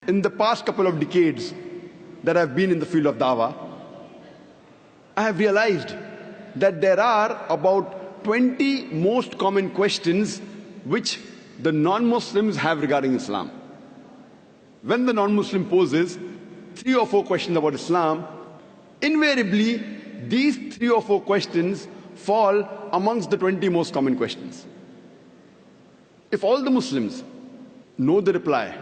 In the past couple of decades that I've been in the field of dawah, I have realized that there are about 20 most common questions which the non-Muslims have regarding Islam. When the non-Muslim poses 3 or 4 questions about Islam, invariably these 3 or 4 questions fall amongst the 20 most common questions. If all the Muslims know the reply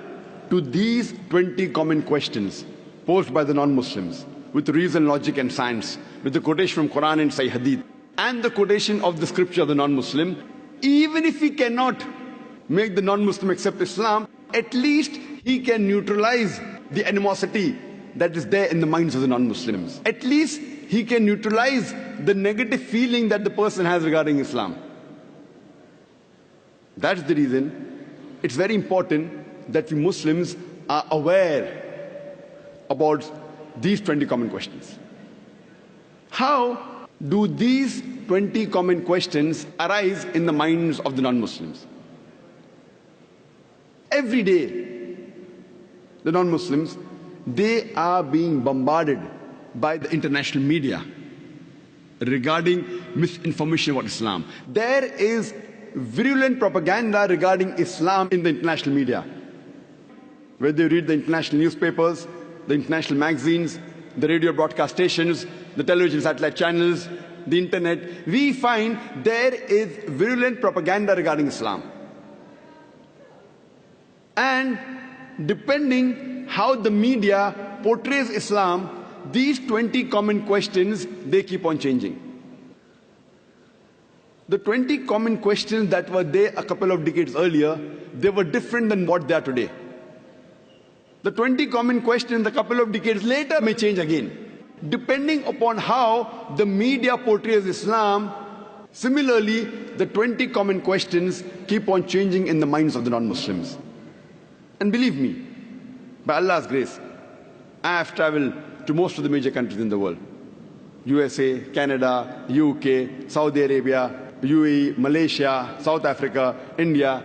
to these 20 common questions posed by the non-Muslims with reason, logic and science, with the quotation from Quran and Sahih Hadith and the quotation of the scripture of the non-Muslim, even if he cannot make the non-Muslim accept Islam, at least he can neutralize the animosity that is there in the minds of the non-Muslims. At least he can neutralize the negative feeling that the person has regarding Islam. That's the reason it's very important that we Muslims are aware about these 20 common questions. How do these 20 common questions arise in the minds of the non-Muslims? Every day, the non-Muslims, they are being bombarded by the international media regarding misinformation about Islam. There is virulent propaganda regarding Islam in the international media. Whether you read the international newspapers, the international magazines, the radio broadcast stations, the television satellite channels, the internet, we find there is virulent propaganda regarding Islam. And depending how the media portrays Islam, these 20 common questions, they keep on changing. The 20 common questions that were there a couple of decades earlier, they were different than what they are today. The 20 common questions a couple of decades later may change again, depending upon how the media portrays Islam. Similarly, the 20 common questions keep on changing in the minds of the non-Muslims. And believe me, by Allah's grace, I have traveled to most of the major countries in the world. USA, Canada, UK, Saudi Arabia, UAE, Malaysia, South Africa, India.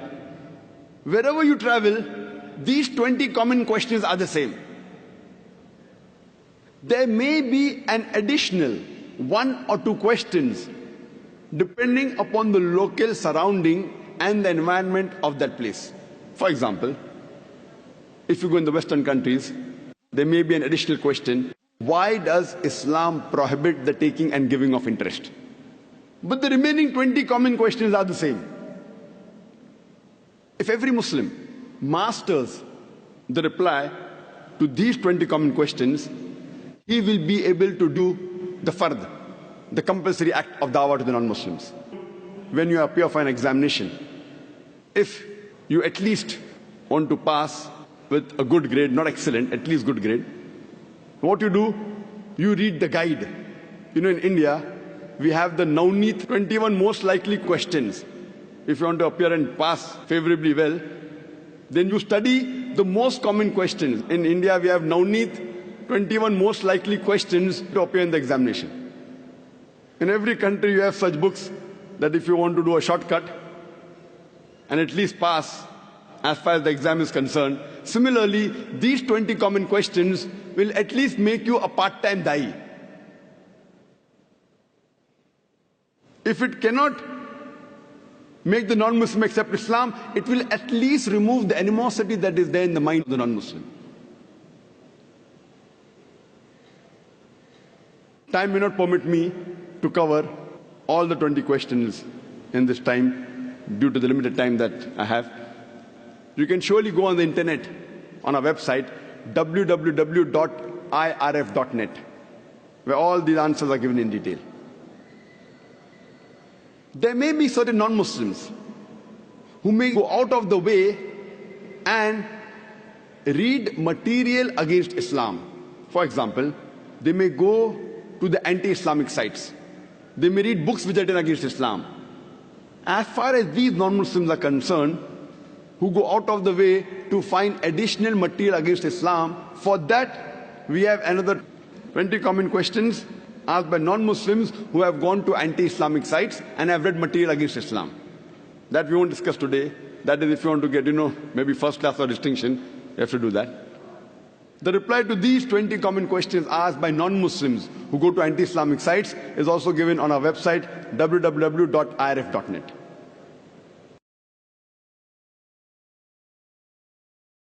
Wherever you travel, these 20 common questions are the same. There may be an additional 1 or 2 questions depending upon the local surrounding and the environment of that place. For example, if you go in the Western countries, there may be an additional question: why does Islam prohibit the taking and giving of interest? But the remaining 20 common questions are the same. If every Muslim masters the reply to these 20 common questions, he will be able to do the fard, the compulsory act of dawah to the non-Muslims. When you appear for an examination, if you at least want to pass with a good grade, not excellent, at least good grade, what you do, you read the guide. You know, in India, we have the Navneet 21 most likely questions. If you want to appear and pass favorably well, then you study the most common questions. In India, we have Navneet 21 most likely questions to appear in the examination. In every country, you have such books that if you want to do a shortcut and at least pass as far as the exam is concerned, similarly, these 20 common questions will at least make you a part-time da'i. If it cannot make the non-Muslim accept Islam, it will at least remove the animosity that is there in the mind of the non-Muslim. Time may not permit me to cover all the 20 questions in this time due to the limited time that I have. You can surely go on the internet on our website www.irf.net, where all these answers are given in detail. There may be certain non-Muslims who may go out of the way and read material against Islam. For example, they may go to the anti-Islamic sites. They may read books which are written against Islam. As far as these non-Muslims are concerned, who go out of the way to find additional material against Islam, for that we have another 20 common questions asked by non-Muslims who have gone to anti-Islamic sites and have read material against Islam. That we won't discuss today. That is, if you want to get, maybe first class or distinction, you have to do that. The reply to these 20 common questions asked by non-Muslims who go to anti-Islamic sites is also given on our website www.irf.net.